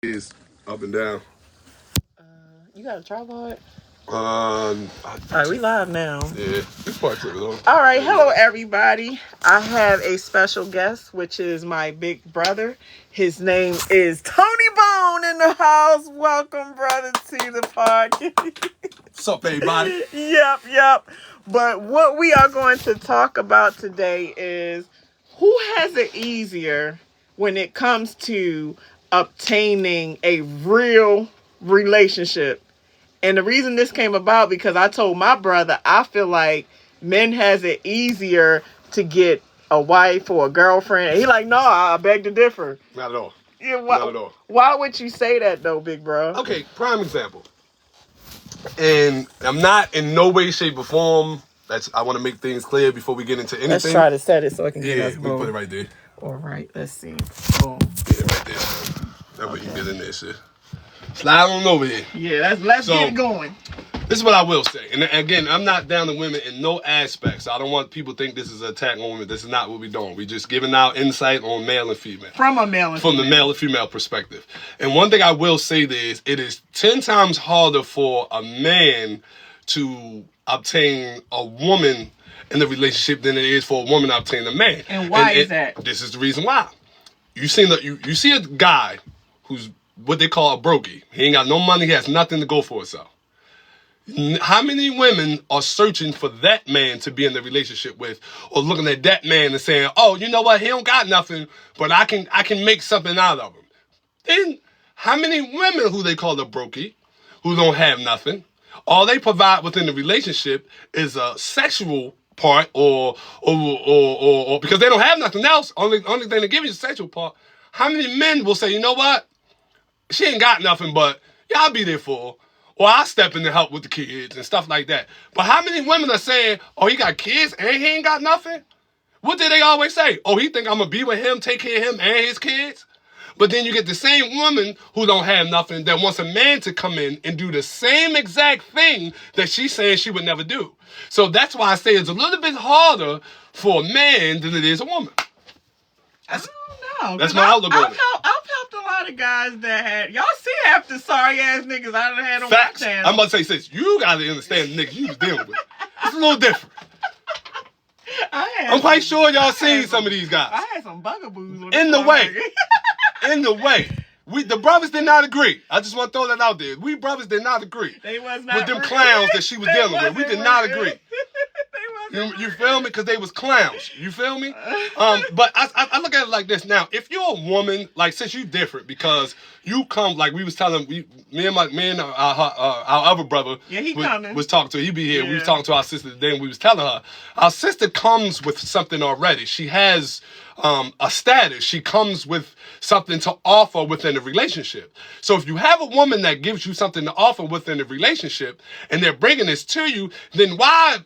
Is up and down. You got a tripod? All Alright, we live now. Yeah, this part's of it on. Alright, hello everybody. I have a special guest, which is my big brother. His name is Tony Bone in the house. Welcome, brother, to the podcast. What's up, everybody? Yep. But what we are going to talk about today is who has it easier when it comes to obtaining a real relationship. And the reason this came about because I told my brother I feel like men has it easier to get a wife or a girlfriend. And he like, no, I beg to differ. Not at all. Yeah, Not at all. Why would you say that though, big bro? Okay, prime example. And I'm not in no way, shape, or form. I want to make things clear before we get into anything. Let's try to set it so I can get us we both. put it right there. All right, let's see. Boom. Yeah, right there. That way you get in there, shit. Slide on over here. Yeah, let's get it going. This is what I will say. And again, I'm not down to women in no aspects. I don't want people to think this is an attack on women. This is not what we're doing. We're just giving out insight on male and female. From the male and female perspective. And one thing I will say is it is 10 times harder for a man to obtain a woman in the relationship than it is for a woman to obtain a man. And why is that? This is the reason why. You see a guy who's what they call a brokey. He ain't got no money. He has nothing to go for himself. How many women are searching for that man to be in the relationship with, or looking at that man and saying, "Oh, you know what? He don't got nothing, but I can make something out of him." Then, how many women who they call a brokey, who don't have nothing, all they provide within the relationship is a sexual part, or because they don't have nothing else, only thing they give you is the sexual part. How many men will say, "You know what? She ain't got nothing, but yeah, I'll be there for her. Or I'll step in to help with the kids and stuff like that." But how many women are saying, "Oh, he got kids and he ain't got nothing"? What do they always say? "Oh, he think I'm going to be with him, take care of him and his kids"? But then you get the same woman who don't have nothing that wants a man to come in and do the same exact thing that she's saying she would never do. So that's why I say it's a little bit harder for a man than it is a woman. I don't know. That's my outlook on it. I've helped a lot of guys that had... Y'all see half the sorry ass niggas I done had on Facts. my channel. I'm about to say, sis, you got to understand the niggas you was dealing with. It's a little different. I'm quite sure y'all seen some of these guys. I had some bugaboos. In the way. The brothers did not agree. I just want to throw that out there. We brothers did not agree. They was not with them clowns that she was dealing with. We did not agree. You feel me? Because they was clowns. You feel me? But I look at it like this now. If you're a woman, like, since you different, because you come, like we was telling, me and our other brother, yeah, he was talking to her. He be here. Yeah. We was talking to our sister today, and we was telling her, our sister comes with something already. She has a status. She comes with something to offer within a relationship. So if you have a woman that gives you something to offer within a relationship, and they're bringing this to you, then why...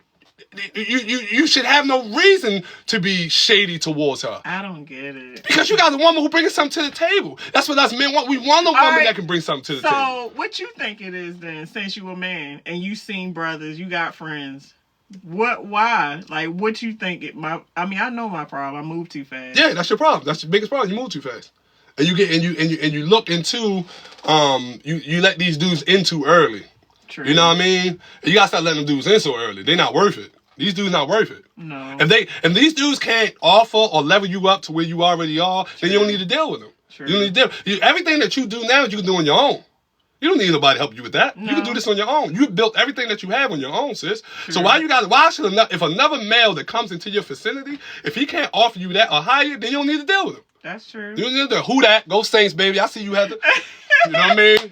You should have no reason to be shady towards her. I don't get it. Because you got a woman who brings something to the table. That's what us men want. We want a woman that can bring something to the table. So what you think it is then, since you a man and you seen brothers, you got friends. Why? Like, what you think I know my problem. I move too fast. Yeah, that's your problem. That's your biggest problem. You move too fast. And you look into you let these dudes in too early. True. You know what I mean? You gotta start letting them dudes in so early. They're not worth it. These dudes not worth it. No. If these dudes can't offer or level you up to where you already are, then you don't need to deal with them. True. You don't need to deal. Everything that you do now, you can do on your own. You don't need nobody to help you with that. No. You can do this on your own. You built everything that you have on your own, sis. True. So if another male that comes into your vicinity, if he can't offer you that or higher, then you don't need to deal with him. That's true. You don't need to who that? Go Saints, baby. I see you had to. You know what I mean?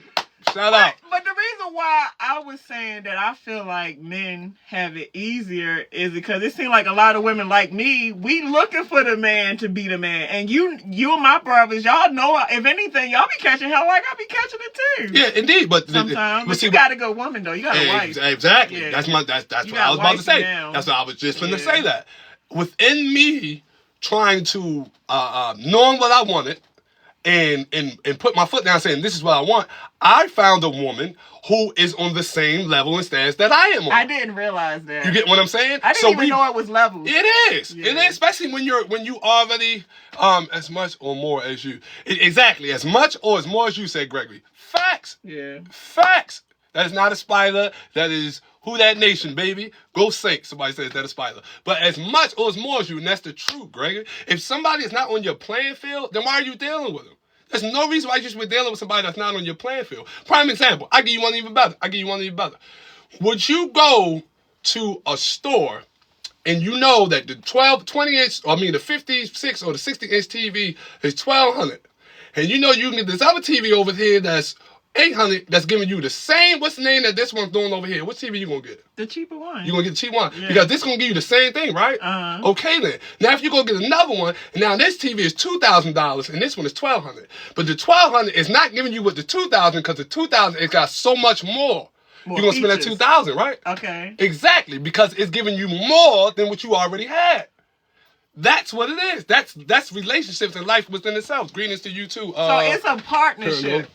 Shout out. But the reason why I was saying that I feel like men have it easier is because it seems like a lot of women like me, we looking for the man to be the man. And you and my brothers, y'all know, if anything, y'all be catching hell like I be catching it too. Yeah, indeed. But sometimes. But you got a good woman though. You got a wife. Exactly. Yeah. That's what I was about to say. Now. That's what I was just going to say that. Within me trying to knowing what I wanted and put my foot down saying this is what I want, I found a woman who is on the same level and stance that I am on. I didn't realize that. You get what I'm saying? I didn't even know it was levels. It is. Yeah. It is, especially when you already as much or more as you. Exactly, as much or as more as you said, Gregory. Facts. Yeah. Facts. That is not a spoiler. That is who that nation, baby. Go Saints. Somebody says that a spoiler. But as much or as more as you, and that's the truth, Gregory. If somebody is not on your playing field, then why are you dealing with them? There's no reason why you should be dealing with somebody that's not on your playing field. Prime example. I give you one even better. Would you go to a store and you know that the 20-inch, the 56 or the 60-inch TV is $1,200, and you know you can get this other TV over here that's $800 that's giving you the same, what's the name that this one's doing over here? What TV you gonna get? The cheaper one. You're gonna get the cheap one? Yeah. Because this gonna give you the same thing, right? Uh-huh. Okay then. Now if you go get another one, and now this TV is $2,000 and this one is $1,200. But the $1,200 is not giving you what the $2,000, because the $2,000 it got so much more. You're gonna spend that $2,000, right? Okay. Exactly, because it's giving you more than what you already had. That's what it is. That's relationships and life within itself. Greetings to you too. So it's a partnership.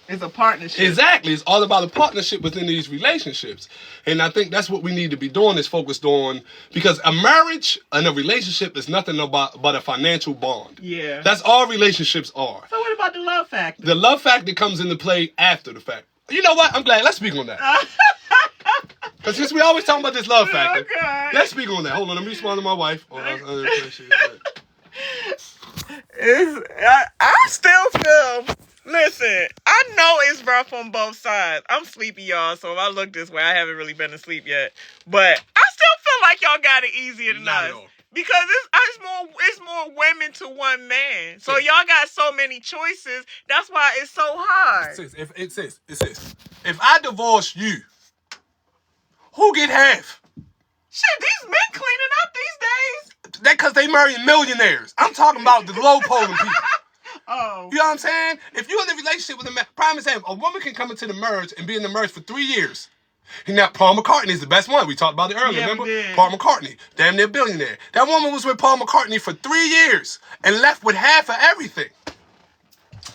It's a partnership. Exactly. It's all about a partnership within these relationships. And I think that's what we need to be doing, is focused on, because a marriage and a relationship is nothing but a financial bond. Yeah. That's all relationships are. So what about the love factor? The love factor comes into play after the fact. You know what? I'm glad. Let's speak on that. Because since we always talking about this love factor, let's speak on that. Hold on. Let me respond to my wife. I still feel... Listen, I know it's rough on both sides. I'm sleepy, y'all, so if I look this way, I haven't really been asleep yet. But I still feel like y'all got it easier than us. Because it's more women to one man. So y'all got so many choices. That's why it's so hard. If I divorce you, who get half? Shit, these men cleaning up these days. That because they marrying millionaires. I'm talking about the low polling people. Oh. You know what I'm saying? If you're in a relationship with a man, prime example, a woman can come into the marriage and be in the marriage for 3 years. And now Paul McCartney is the best one. We talked about it earlier, remember? Paul McCartney, damn near billionaire. That woman was with Paul McCartney for 3 years and left with half of everything.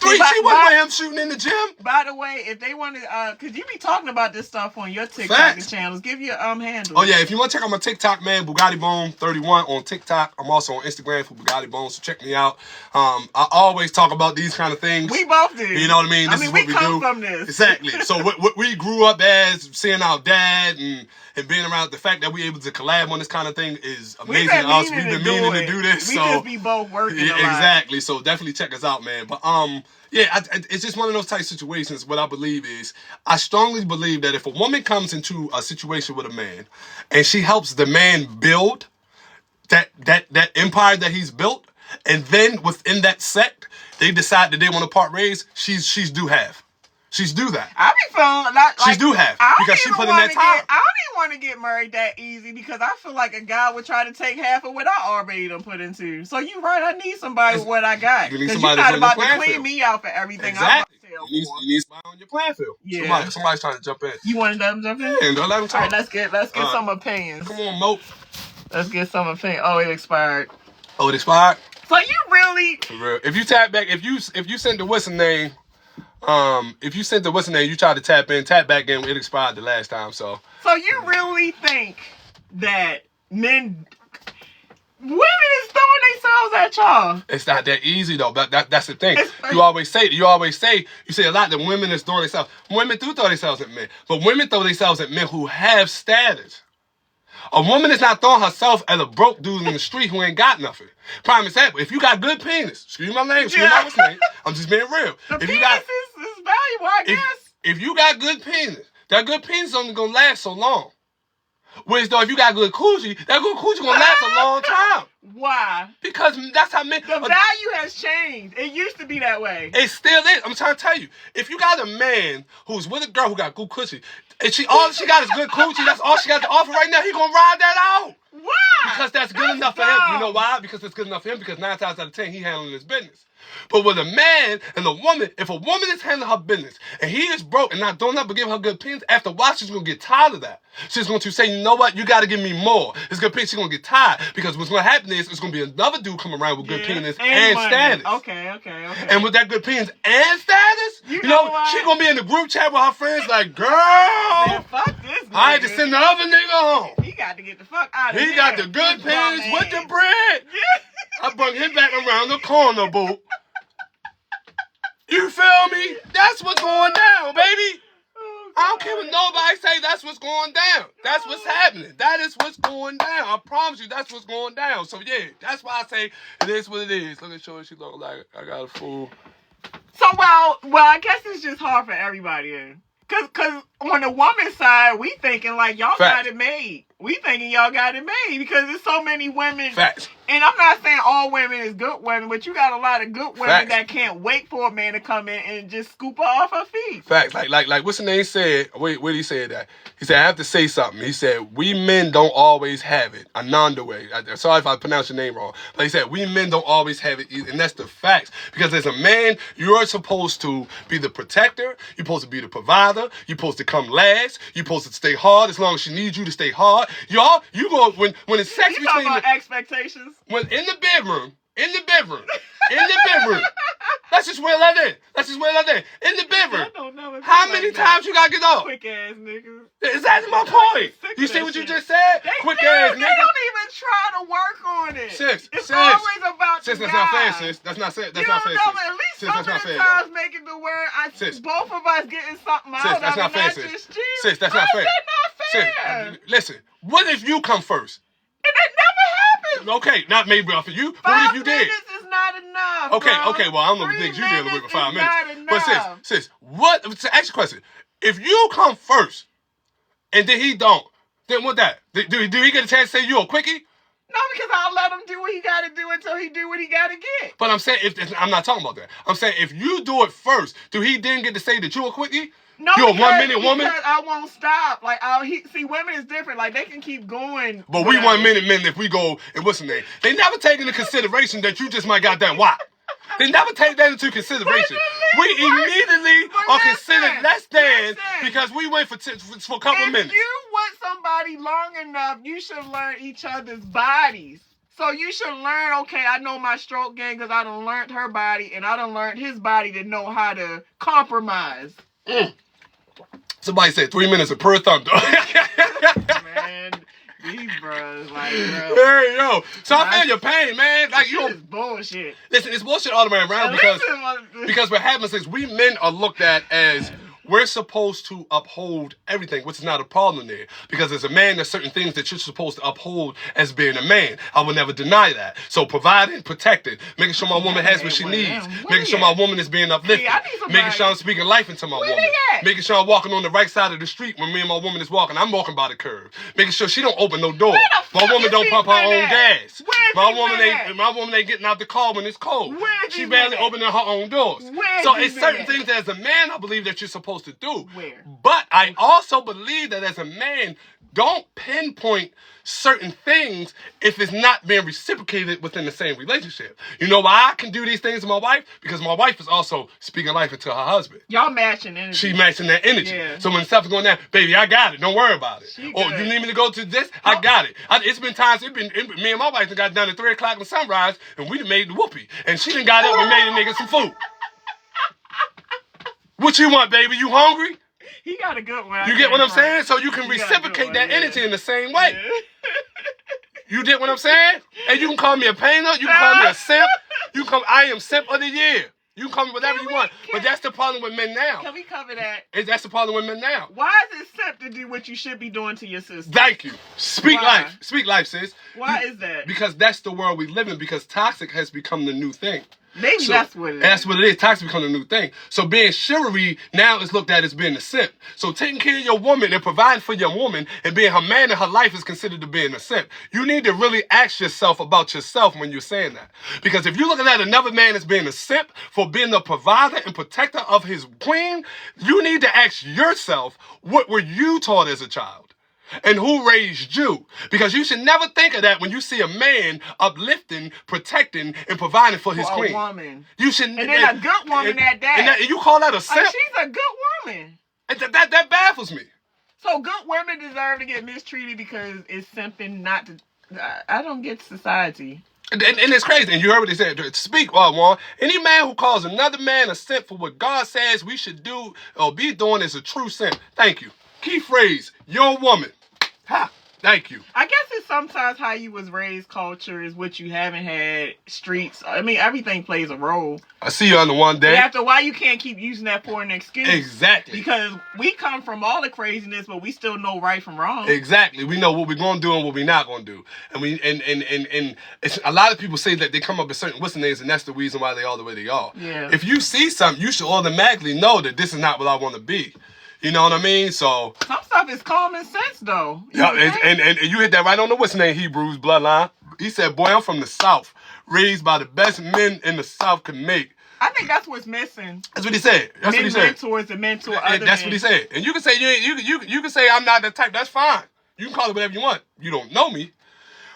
She wasn't with him shooting in the gym. By the way, if they want to, because you be talking about this stuff on your TikTok channels, give your handle. Oh yeah, if you want to check out my TikTok, man, Bugatti Bone 31 on TikTok. I'm also on Instagram for Bugatti Bone, so check me out. I always talk about these kind of things. We both do. You know what I mean? This is what we come from this. Exactly. So what we grew up as, seeing our dad and being around, the fact that we're able to collab on this kind of thing is amazing to us. We've been meaning to do this. We just be both working a lot. Exactly. So definitely check us out, man. But it's just one of those type situations. What I believe is, I strongly believe that if a woman comes into a situation with a man and she helps the man build that empire that he's built, and then within that sect they decide that they want to part ways, she's due half. She's due that. I be feeling like she's due half because she put in that time. I don't even want to get married that easy, because I feel like a guy would try to take half of what I already done put into. So you right, I need somebody with what I got. You need somebody that's about to clean me out for everything. Exactly. You need somebody on your playing field. Yeah. Somebody's trying to jump in. You want to let them jump in? Yeah, don't let them talk. All right, let's get some opinions. Come on, Mo. Let's get some opinions. Oh, it expired. Oh, it expired? So you really... For real. If you tap back, if you sent the what's the name, if you sent the what's the name, you tried to tap back in, it expired the last time, so. So you really think that women is throwing themselves at y'all? It's not that easy though. That's the thing. You always say a lot that women is throwing themselves. Women do throw themselves at men, but women throw themselves at men who have status. A woman is not throwing herself at a broke dude in the street who ain't got nothing. Prime example, if you got good penis, excuse my name, I'm just being real. The penis is valuable, I guess. If you got good penis, that good penis is only gonna last so long. Whereas though, if you got good coochie, that good coochie gonna last a long time. Why? Because that's how men... The value has changed. It used to be that way. It still is. I'm trying to tell you. If you got a man who's with a girl who got good coochie, and all she got is good coochie, that's all she got to offer right now, he gonna ride that out. Why? Because that's good enough for him. You know why? Because it's good enough for him, because 9 times out of 10, he handling his business. But with a man and a woman, if a woman is handling her business and he is broke and not doing nothing but giving her good penis, after a while she's going to get tired of that. She's going to say, you know what, you got to give me more. It's good penis. She's going to get tired, because what's going to happen is, it's gonna be another dude come around with good penis and and money. status. Okay. And with that good penis and status, you know she gonna be in the group chat with her friends like, girl, man, fuck this nigga. I had to send the other nigga home. He got to get the fuck out of here. He got the good penis with the bread. I brought him back around the corner, boo. You feel me? That's what's going down, baby. I don't care what nobody say. That's what's going down. That's what's happening. That is what's going down. I promise you, that's what's going down. So yeah, that's why I say it is what it is. Look at Shorty. She look like I got a fool. So well, I guess it's just hard for everybody then. Cause on the woman's side, we thinking like y'all got it made. We thinking y'all got it made because there's so many women. Facts. And I'm not saying all women is good women, but you got a lot of good women that can't wait for a man to come in and just scoop her off her feet. Facts. Like what's the name said? Wait, where did he say that? He said, I have to say something. He said, we men don't always have it. Ananda way. Sorry if I pronounced your name wrong. But he said, we men don't always have it. And that's the facts. Because as a man, you're supposed to be the protector. You're supposed to be the provider. You're supposed to come last. You're supposed to stay hard as long as she needs you to stay hard. Y'all, you go, when it's sex you between talking about expectations. When in the bedroom. Let's just wear that in. In the bedroom. I don't know. How many times you gotta get off? Quick ass niggas. Exactly my point. You see what you just said? Quick ass nigga. They don't even try to work on it. It's always about the that's guy. not fair, sis. That's not fair. That's not fair, sis. At least some of the times make it to where both of us getting something out sis, of that's it, not fair, not sis. just you. Sis, that's not fair. That's not fair. Sis, listen. What if you come first? And it never happens. Okay, not maybe for you. But 5 what if you did? minutes is not enough. Okay, well, I don't know the things you dealing with 5 minutes. But sis, what? To ask you a question. If you come first, and then he don't, then what that? Do he get a chance to say you a quickie? No, because I'll let him do what he got to do until he do what he got to get. But I'm saying, I'm not talking about that. I'm saying if you do it first, do he then get to say that you a quickie? No, you're a 1 minute woman? Because I won't stop. Like, see, women is different. Like, they can keep going. But we 1 minute men if we go, and what's the name? They never take into consideration that you just might got that wop. They never take that into consideration. We immediately are considered less than because we wait for a couple minutes. If you want somebody long enough, you should learn each other's bodies. So you should learn, okay, I know my stroke game because I done learned her body and I done learned his body to know how to compromise. Somebody said 3 minutes of per thumb. Man, these bros, like, bro. Hey, yo. So I feel your pain, man. Like, you is bullshit. Listen, it's bullshit all the way around because what happens is we men are looked at as we're supposed to uphold everything, which is not a problem there. Because as a man, there's certain things that you're supposed to uphold as being a man. I will never deny that. So providing, protecting, making sure my woman has what she needs, making sure my woman is being uplifted, making sure I'm speaking life into my woman, making sure I'm walking on the right side of the street when me and my woman is walking. I'm walking by the curb, making sure she don't open no door. My woman don't pump her own gas. My woman ain't getting out the car when it's cold. She barely opening her own doors. So it's certain things that as a man I believe that you're supposed to do. But I also believe that as a man, don't pinpoint certain things if it's not being reciprocated within the same relationship. You know why I can do these things to my wife? Because my wife is also speaking life into her husband. Y'all matching energy. She matching that energy. Yeah. So when stuff's going down, baby, I got it. Don't worry about it. Or you need me to go to this? I got it. It's been times, me and my wife got down at 3 o'clock in sunrise and we done made the whoopee. And she done got up and made a nigga some food. What you want, baby? You hungry? He got a good one. You get what I'm saying? So you can reciprocate that energy in the same way. Yeah. You get what I'm saying? And you can call me a painter. You can call me a simp. I am simp of the year. You can call me whatever you want. But that's the problem with men now. Can we cover that? That's the problem with men now. Why is it simp to do what you should be doing to your sister? Thank you. Speak life. Speak life, sis. Why is that? Because that's the world we live in. Because toxic has become the new thing. Maybe that's what it is. That's what it is. Toxic become a new thing. So being chivalry now is looked at as being a simp. So taking care of your woman and providing for your woman and being her man in her life is considered to being a simp. You need to really ask yourself about yourself when you're saying that. Because if you're looking at another man as being a simp for being the provider and protector of his queen, you need to ask yourself, what were you taught as a child? And who raised you? Because you should never think of that when you see a man uplifting, protecting, and providing for his queen. A woman. You should, and then a good woman at that. And you call that a simp? She's a good woman. And that baffles me. So good women deserve to get mistreated because it's simping not to. I don't get society. And it's crazy. And you heard what they said. Speak, Juan. Any man who calls another man a simp for what God says we should do or be doing is a true simp. Thank you. Key phrase, your woman. Ha. Thank you. I guess it's sometimes how you was raised, culture is what you haven't had, streets. I mean, everything plays a role. I see you on the one day. After a while, you can't keep using that for an excuse. Exactly. Because we come from all the craziness, but we still know right from wrong. Exactly. We know what we're going to do and what we're not going to do. And it's, a lot of people say that they come up with certain what's names, and that's the reason why they are the way they are. Yeah. If you see something, you should automatically know that this is not what I want to be. You know what I mean? So some stuff is common sense, though. Yeah, and you hit that right on the what's name Hebrews bloodline. He said, "Boy, I'm from the South, raised by the best men in the South can make." I think that's what's missing. That's what he said. That's what he said. Mentors and mentor other That's men. what he said. And you can say you can say I'm not that type. That's fine. You can call it whatever you want. You don't know me.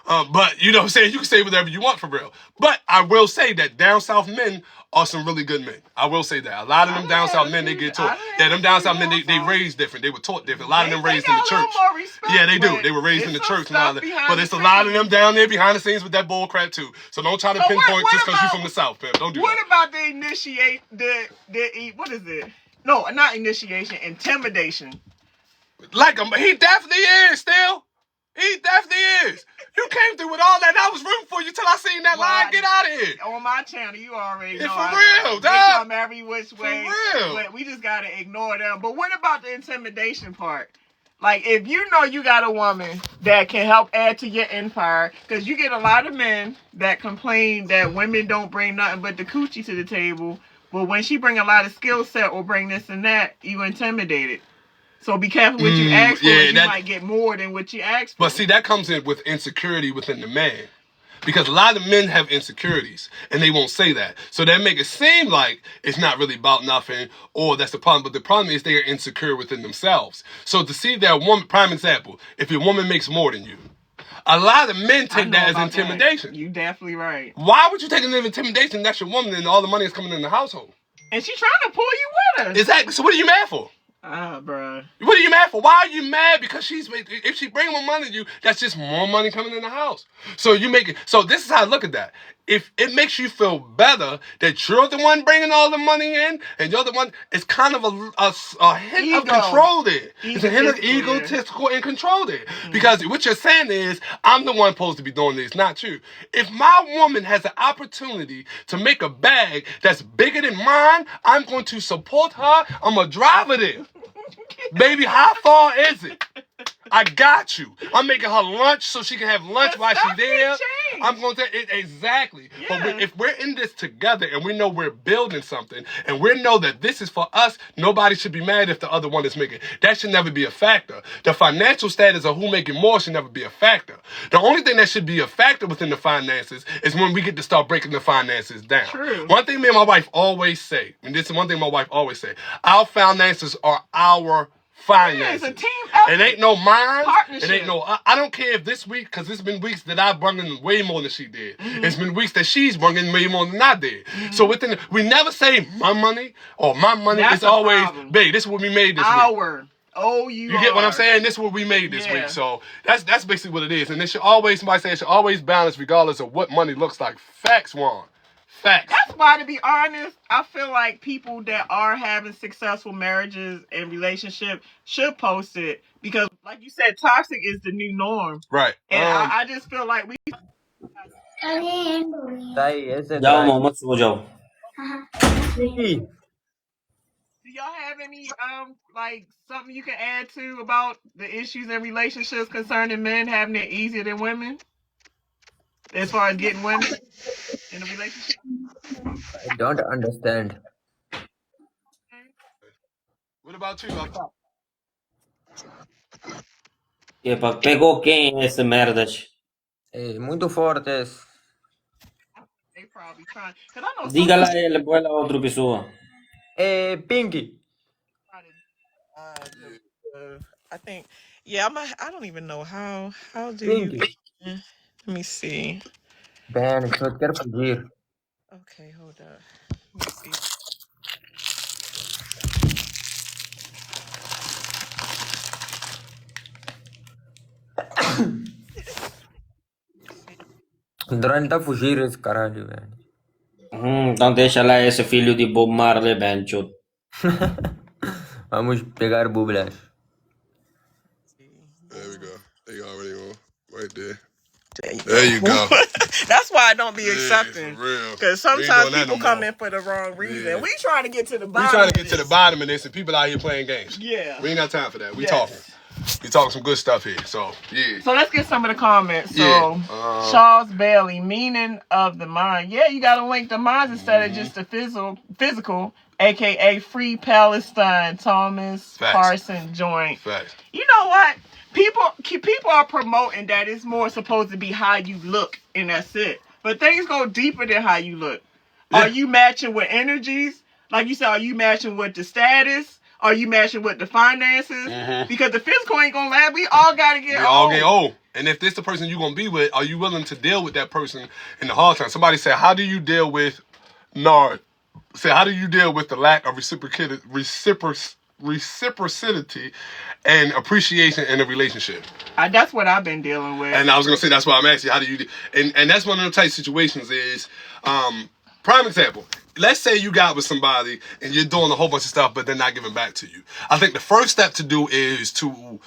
But you know what I'm saying? You can say whatever you want for real. But I will say that down south men are some really good men. I will say that. A lot of them down south men, they get taught. Yeah, them down south men, they raised different. They were taught different. A lot of them raised in the church. Respect, yeah, they do. They were raised in the church and all that. But it's a lot of them down there behind the scenes with that bull crap too. So don't try to pinpoint just because you're from the south, pimp. Don't do that. What about the initiate, what is it? No, not initiation, intimidation. Like him, he definitely is still. He definitely is. You came through with all that. I was rooting for you till I seen that line. Get out of here. On my channel, you already know. For real, dog. They come every which way. For real. But we just got to ignore them. But what about the intimidation part? Like, if you know you got a woman that can help add to your empire, because you get a lot of men that complain that women don't bring nothing but the coochie to the table. But when she bring a lot of skill set or bring this and that, you intimidated. So be careful what you ask for. You might get more than what you ask for. But see, that comes in with insecurity within the man. Because a lot of men have insecurities, and they won't say that. So that make it seem like it's not really about nothing, or that's the problem. But the problem is they are insecure within themselves. So to see that woman, prime example, if your woman makes more than you, a lot of men take that as intimidation. You definitely right. Why would you take it as intimidation? That's your woman, and all the money is coming in the household. And she's trying to pull you with her. Exactly. So what are you mad for? Bruh. What are you mad for? Why are you mad? Because if she bring more money to you, that's just more money coming in the house. So you make it. So this is how I look at that. If it makes you feel better that you're the one bringing all the money in, and you're the one, it's kind of a hint of control there. It's a hint of egotistical and control there. Because what you're saying is, I'm the one supposed to be doing this, not you. If my woman has an opportunity to make a bag that's bigger than mine, I'm going to support her. I'm going to drive her there. Baby, how far is it? I got you. I'm making her lunch so she can have lunch while she's there. I'm going to exactly. Yeah. But if we're in this together and we know we're building something and we know that this is for us, nobody should be mad if the other one is making. That should never be a factor. The financial status of who making more should never be a factor. The only thing that should be a factor within the finances is when we get to start breaking the finances down. True. One thing me and my wife always say, and this is one thing my wife always say, our finances are our finances. Yeah, it's a team effort. It ain't no mine. Partnership. It ain't no. I don't care if this week, because it's been weeks that I've brought in way more than she did. Mm-hmm. It's been weeks that she's brought in way more than I did. Mm-hmm. So we never say my money or my money. It's always, babe, this is what we made this week. You get what I'm saying? This is what we made this week. So that's basically what it is. And it should always, somebody say it should always balance regardless of what money looks like. Facts, Juan. Facts. That's why, to be honest, I feel like people that are having successful marriages and relationships should post it because, like you said, toxic is the new norm. Right. And I just feel like we. जाओ मोहम्मद सो जाओ Do y'all have any like something you can add to about the issues in relationships concerning men having it easier than women? As far as getting women in a relationship? I don't understand. What about you? Que pegou quem esse merdas? Muito fortes. They probably trying. Cause I know Diga lá ele, põe lá outra pessoa. Pinky. I think, I don't even know how do Pinky. you. Let me see. Ben, ik zou het keer fugir. Okay, hold up. Let me see. Durante fugir esse caralho, velho. Então deixa lá esse filho de Bob Marley, Bencho. Vamos pegar bublas. There we go. They already on right there. There you go. That's why I don't be Yeah, accepting. for real. Because We ain't sometimes doing that people no come more. in for the wrong reason. Yeah. We trying to get to the We bottom. trying to get of to the this. bottom of this, and people out here playing games. Yeah. We ain't got time for that. We Yes. talking. We talking some good stuff here. So yeah. So let's get some of the comments. So Yeah. Charles Bailey, meaning of the mind. Yeah, you gotta link the minds instead of just the physical, aka Free Palestine, Thomas Facts. Parson joint. Facts. You know what? People are promoting that it's more supposed to be how you look, and that's it. But things go deeper than how you look. Yeah. Are you matching with energies? Like you said, are you matching with the status? Are you matching with the finances? Because the physical ain't gonna last. We all gotta get We old. all get old. And if this the person you're gonna be with, are you willing to deal with that person in the hard time? Somebody said, how do you deal with how do you deal with the lack of reciprocity and appreciation in a relationship? That's what I've been dealing with. And I was gonna say that's why I'm asking, how do you and that's one of the type of situations is prime example. Let's say you got with somebody and you're doing a whole bunch of stuff, but they're not giving back to you. I think the first step to do is to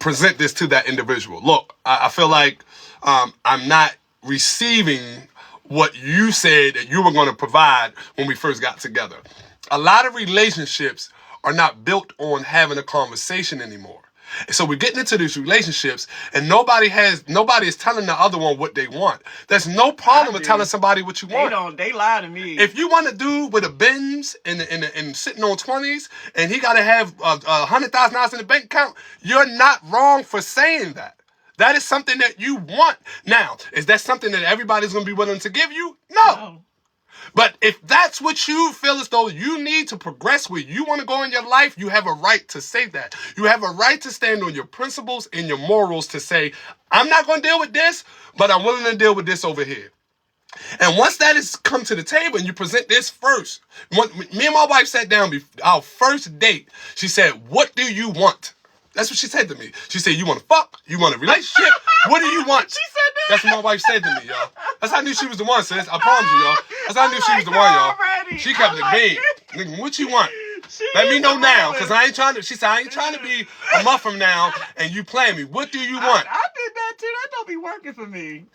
present this to that individual. Look, I feel like I'm not receiving what you said that you were going to provide when we first got together. A lot of relationships are not built on having a conversation anymore. And so we're getting into these relationships and nobody is telling the other one what they want. There's no problem with telling somebody what you want. They lie to me. If you want to do with a Benz and sitting on 20s and he got to have $100,000 in the bank account, you're not wrong for saying that. That is something that you want. Now, is that something that everybody's going to be willing to give you? No. But if that's what you feel as though you need to progress with, you want to go in your life, you have a right to say that. You have a right to stand on your principles and your morals to say, I'm not going to deal with this, but I'm willing to deal with this over here. And once that has come to the table and you present this first, me and my wife sat down, our first date, she said, what do you want? That's what she said to me. She said, you want to fuck? You want a relationship? What do you want? She said that? That's what my wife said to me, y'all. That's how I knew she was the one, sis. I promise you, y'all. That's how I knew she was the one, y'all. Already. She kept it being. Nigga, what you want? Let me know now, because I ain't trying to, she said, I ain't trying to be a month from now and you playing me. What do you want? I did that too. That don't be working for me.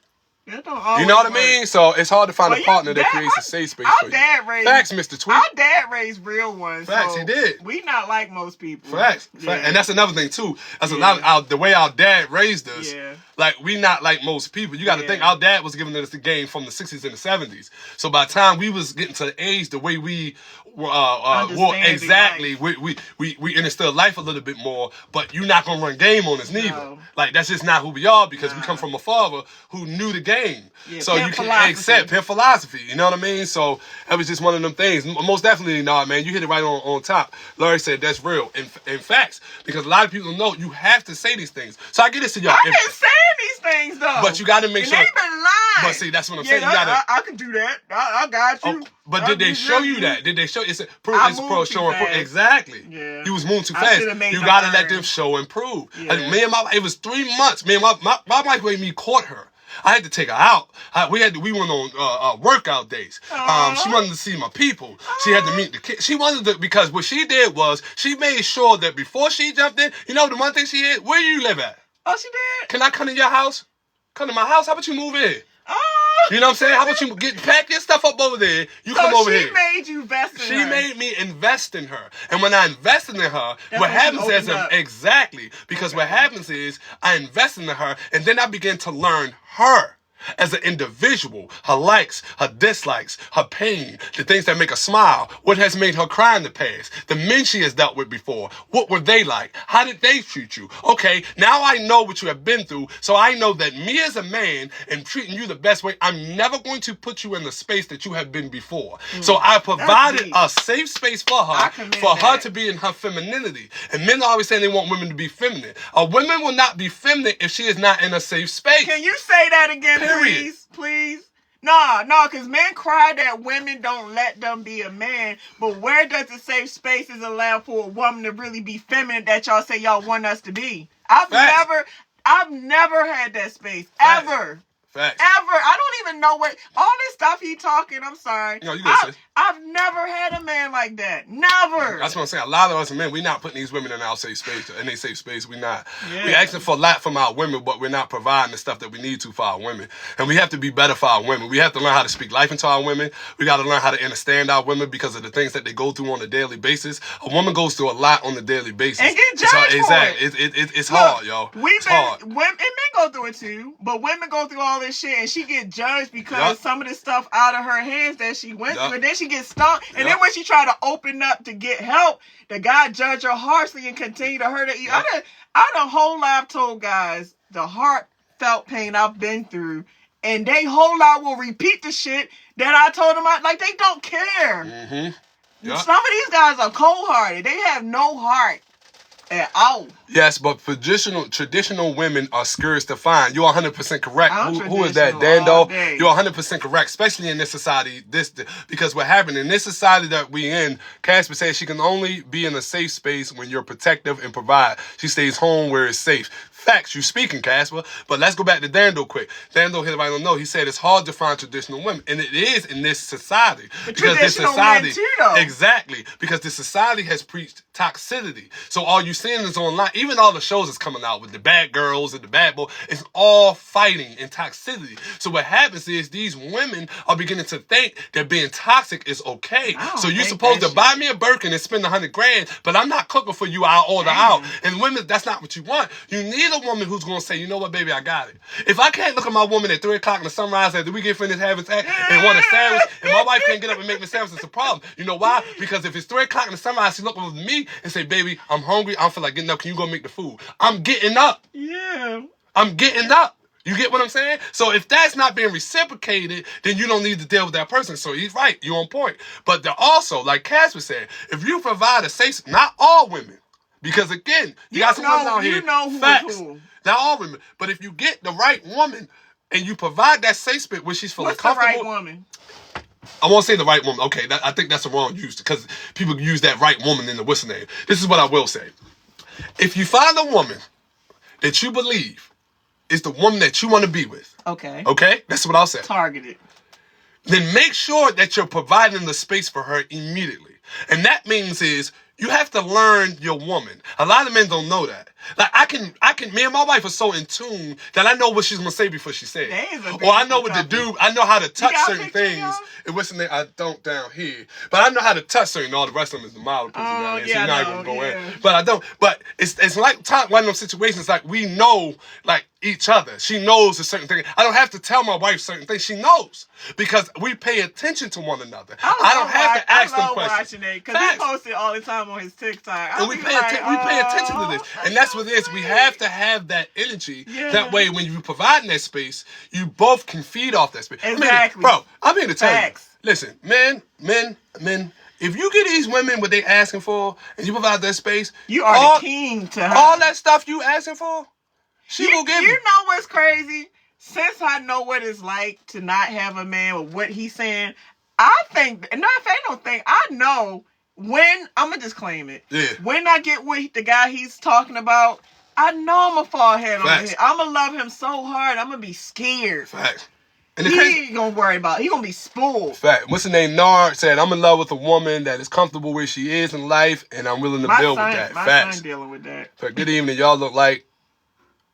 That don't always You know what I work. mean? So it's hard to find a partner that creates a safe space for Our you. dad raised, Facts, Mr. Tweet. Our dad raised real ones. Facts, so he did. We not like most people. Facts. Yeah. And that's another thing too. That's a lot of the way our dad raised us. Yeah. Like we not like most people. You got to think our dad was giving us the game from the 60s and the 70s. So by the time we was getting to the age the way we were exactly we understood life a little bit more. But you're not gonna run game on us neither. No. Like that's just not who we are because we come from a father who knew the game. Yeah, so you can accept his philosophy. You know what I mean? So that was just one of them things. Most definitely, nah, man. You hit it right on top. Larry said that's real. In facts, because a lot of people know you have to say these things. So I get this to y'all. I've been saying these things though. But you got to make sure. They've been lying. But see, that's what I'm saying. You gotta, I can do that. I got you. but did they show you that? Did they show? It's pro show and prove. Exactly. Yeah. You was moving too fast. You gotta let them show and prove. Yeah. And me and it was 3 months. Me and my wife made me court her. I had to take her out. We went on workout days. She wanted to see my people. She had to meet the kids. She wanted to, because what she did was she made sure that before she jumped in, you know the one thing she did? Where you live at? Oh, she did? Can I come to your house? Come to my house? How about you move in? Oh. You know what I'm saying? How about you pack your stuff up over there? You come over here. She made you invest in her. She made me invest in her. And when I invested in her, what happens is exactly, because what happens is I invest in her and then I begin to learn her as an individual, her likes, her dislikes, her pain, the things that make her smile, what has made her cry in the past, the men she has dealt with before, what were they like, how did they treat you? Okay, now I know what you have been through, so I know that me as a man and treating you the best way, I'm never going to put you in the space that you have been before. So I provided a safe space for her to be in her femininity. And men always say they want women to be feminine. A woman will not be feminine if she is not in a safe space. Can you say that again, please? No, because men cry that women don't let them be a man, but where does the safe spaces allow for a woman to really be feminine that y'all say y'all want us to be? I've never had that space, ever. Facts. Ever. I don't even know what all this stuff he talking. I'm sorry. You good, sis. I've never had a man like that. Never. That's what I'm saying. A lot of us men, we're not putting these women in our safe space. In their safe space, we're not. Yeah. We're asking for a lot from our women, but we're not providing the stuff that we need to for our women. And we have to be better for our women. We have to learn how to speak life into our women. We got to learn how to understand our women because of the things that they go through on a daily basis. A woman goes through a lot on a daily basis. And get judged for it. It's hard, yo. It's hard. Women, and men go through it too, but women go through all this shit, and she get judged because some of the stuff out of her hands that she went through, and then she gets stung, and then when she try to open up to get help, the guy judge her harshly and continue to hurt her. I done whole life told guys the heartfelt pain I've been through, and they whole lot will repeat the shit that I told them. Like they don't care. Mm-hmm. Yep. Some of these guys are cold-hearted. They have no heart at all. Yes, but traditional women are scarce to find. You're 100% correct. Who is that, Dando? You're 100% correct, especially in this society. Because what happened in this society that we in, Casper says she can only be in a safe space when you're protective and provide. She stays home where it's safe. Facts, you speaking, Casper. But let's go back to Dando quick. Dando, everybody don't know, he said it's hard to find traditional women. And it is in this society. But because this society, men too, though. Exactly. Because this society has preached toxicity. So all you seeing is online, even all the shows that's coming out with the bad girls and the bad boys, it's all fighting and toxicity. So what happens is these women are beginning to think that being toxic is okay. So you're supposed to buy me a Birkin and spend $100,000, but I'm not cooking for you, I'll order out. And women, that's not what you want. You need a woman who's going to say, you know what, baby, I got it. If I can't look at my woman at 3 o'clock in the sunrise after we get finished having sex and want a sandwich, and my wife can't get up and make me a sandwich, it's a problem. You know why? Because if it's 3 o'clock in the sunrise, she look over me and say, baby, I'm hungry, I feel like getting up, can you go make the food? I'm getting up. Yeah. I'm getting up. You get what I'm saying? So if that's not being reciprocated, then you don't need to deal with that person. So he's right. You're on point. But they're also, like Casper said, if you provide a safe, not all women, because again, you got some women out here. You know who facts. Is who. Not all women. But if you get the right woman and you provide that safe space where she's feeling comfortable. What's the right woman? I won't say the right woman. Okay, I think that's the wrong use because people use that right woman in the what's name. This is what I will say. If you find a woman that you believe is the woman that you want to be with. Okay. Okay? That's what I'll say. Targeted. Then make sure that you're providing the space for her immediately. And that means is you have to learn your woman. A lot of men don't know that. Like I can me and my wife are so in tune that I know what she's gonna say before she says it. Or I know what to do. I know how to touch certain things. And what's the name? I don't down here. But I know how to touch certain. All the rest of them is the model person down here. So you're not even gonna go in. But I don't. But it's like one of those situations like we know like each other. She knows a certain thing. I don't have to tell my wife certain things. She knows. Because we pay attention to one another. I don't have to ask them questions. Because he posted all the time on his TikTok. And we pay attention to this. And that's what it is. We have to have that energy. Yeah. That way, when you provide that space, you both can feed off that space. Exactly. I'm here to tell you. Listen, men, if you get these women what they asking for, and you provide that space, you are the king to her. All that stuff you asking for, she will give you. You know what's crazy? Since I know what it's like to not have a man with what he's saying, I think, and not if I don't think, I know when, I'm going to just claim it. Yeah. When I get with the guy he's talking about, I know I'm going to fall head on head. I'm going to love him so hard, I'm going to be scared. Facts. And he ain't going to worry about it. He going to be spoiled. Fact. What's the name? Nard said, I'm in love with a woman that is comfortable where she is in life, and I'm willing to build with that. My son dealing with that. Fact. Good evening. Y'all look like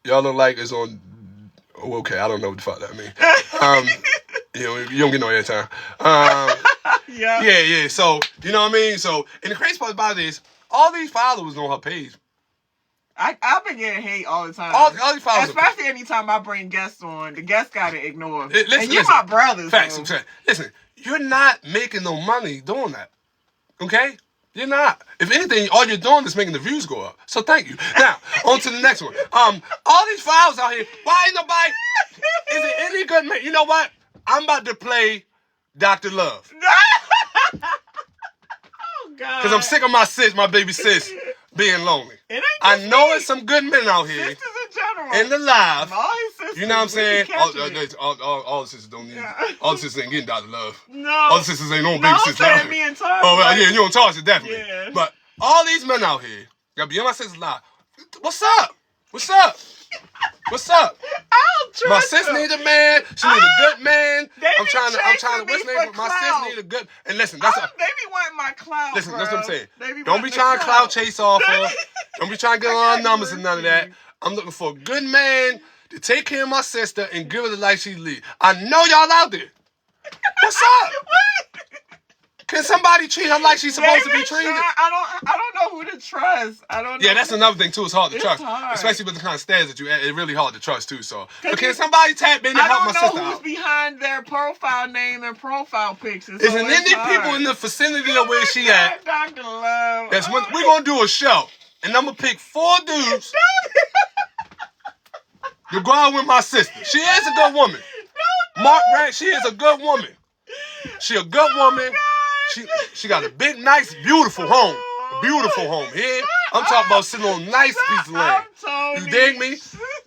it's on... Oh, okay, I don't know what the fuck that means. You don't get no airtime. Yeah. So, you know what I mean? So, and the crazy part about it is, all these followers on her page. I've been getting hate all the time. All these followers. Especially anytime I bring guests on, the guests got to ignore them. And you're my brothers. Facts. Listen, you're not making no money doing that. Okay? You're not. If anything, all you're doing is making the views go up. So thank you. Now, on to the next one. All these files out here, why ain't nobody... Is it any good man? You know what? I'm about to play Dr. Love. Oh, God. Because I'm sick of my baby sis, being lonely. I know it's some good men out here. Sisters in general. In the live. All his sisters. You know what I'm saying? All the sisters don't need all the sisters ain't getting Dr. Love. No. All the sisters ain't no baby sisters out here. Me and Tarzan. Oh, well, yeah, you on Tarzan, definitely. Yeah. But all these men out here, gotta be on my sisters live. What's up? What's up? What's up? I don't trust My sis them. need a man. She need a good man. I'm trying to. chasing What's me name? for My clout. sis need a good. And listen, that's They be wanting my clout, listen. bro. That's what I'm saying. They be Don't wanting be the trying to clout chase off her. Don't be trying to get I on got numbers you, and none of that. I'm looking for a good man to take care of my sister and give her the life she lead. I know y'all out there. What's up? Can somebody treat her like she's supposed to be treated? I don't know who to trust. I don't know. Yeah, that's another thing too. It's hard to trust, hard. especially with the kind of stands that you. It's really hard to trust too. So, but can somebody tap in and help my sister out? I don't know who's behind their profile name and profile pictures. Isn't any people in the vicinity of where she at? Dr. Love. That's when we're gonna do a show, and I'm gonna pick 4 dudes to go out with my sister. She is a good woman. Mark Rank, she is a good woman. She a good woman. She got a big, nice, beautiful home. A beautiful home. Here, I'm talking about sitting on a nice piece of land. You dig me?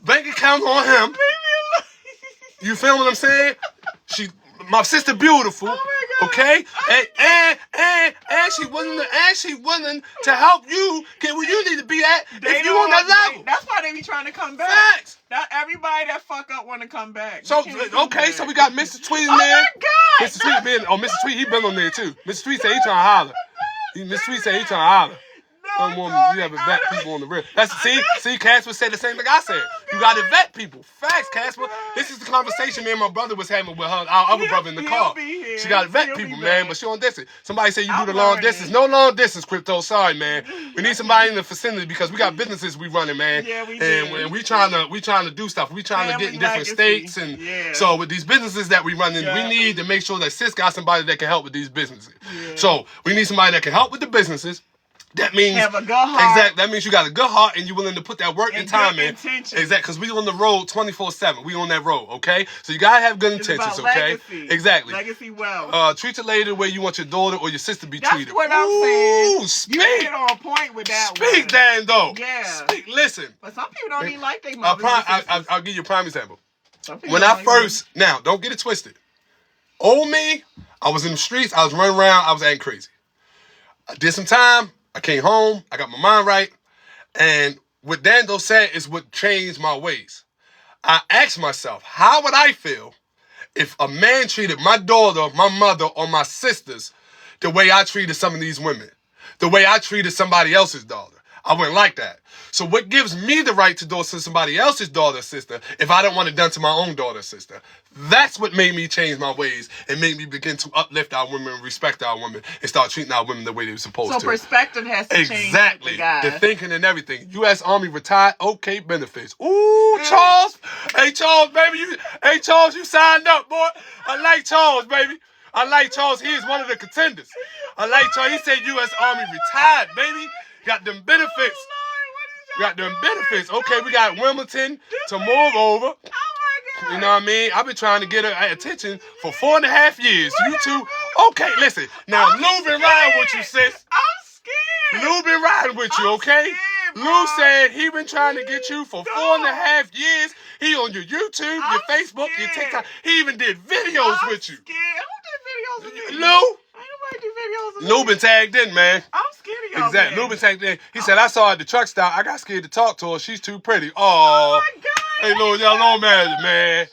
Bank account on him. You feel what I'm saying? My sister beautiful. Okay? And she willing to help you get where you need to be at if you on that level. That's why they be trying to come back. Facts. Not everybody that fuck up want to come back. So so we got Mr. Tweet in there. Oh my God. Mr. Tweet he been on there too. Mr. Tweet said he trying to holler. Mr. Tweet said he trying to holler. Some woman, you have to vet people on the real. See, Casper said the same thing I said. You gotta vet people. Facts, Casper. This is the conversation me and my brother was having with our other brother in the car. She gotta vet people, man, but she on distance. Somebody say you do the long distance. No long distance, Crypto. Sorry, man. We need somebody in the vicinity because we got businesses we running, man. Yeah, we do. And we trying to do stuff. We trying to get in different states, and so with these businesses that we running, we need to make sure that sis got somebody that can help with these businesses. So we need somebody that can help with the businesses. That means have a good heart. Exactly. That means you got a good heart and you're willing to put that work and time in. Intentions. Exactly. Because we on the road 24/7. We on that road. Okay. So you gotta have good intentions. Okay. Legacy. Exactly. Legacy well. Treat your lady the way you want your daughter or your sister to be treated. That's what I'm saying. Speak. You get on point with that one. Speak, Dan. Though. Yeah. Speak. Listen. But some people don't even like their mothers. I'll give you a prime example. When I first, now don't get it twisted. Old me, I was in the streets. I was running around. I was acting crazy. I did some time. I came home, I got my mind right, and what Dando said is what changed my ways. I asked myself, how would I feel if a man treated my daughter, my mother, or my sisters the way I treated some of these women, the way I treated somebody else's daughter? I wouldn't like that. So what gives me the right to do it to somebody else's daughter or sister if I don't want it done to my own daughter or sister? That's what made me change my ways and made me begin to uplift our women, respect our women, and start treating our women the way they were supposed to. So perspective has to change. Exactly. The thinking and everything. U.S. Army retired, okay, benefits. Ooh, Charles. Hey, Charles, baby. You signed up, boy. I like Charles, baby. I like Charles. He is one of the contenders. I like Charles. He said U.S. Army retired, baby. Got them benefits. Got them benefits. Okay, we got Wilmington to move over. Oh my God. You know what I mean? I've been trying to get her attention for 4.5 years. You two, okay, listen. Now, Lou been riding with you, sis. I'm scared. Lou been riding with you, okay? Scared, Lou said he been trying to get you for 4.5 years. He on your YouTube, your Facebook, your TikTok. He even did videos with you. Scared. Who did videos with you? Lou. Do videos of Lou been tagged in, man. I'm scared of y'all. Exactly. Lou been tagged in. He said, I saw her at the truck stop. I got scared to talk to her. She's too pretty. Oh my God. Hey, Lou, y'all know married, man.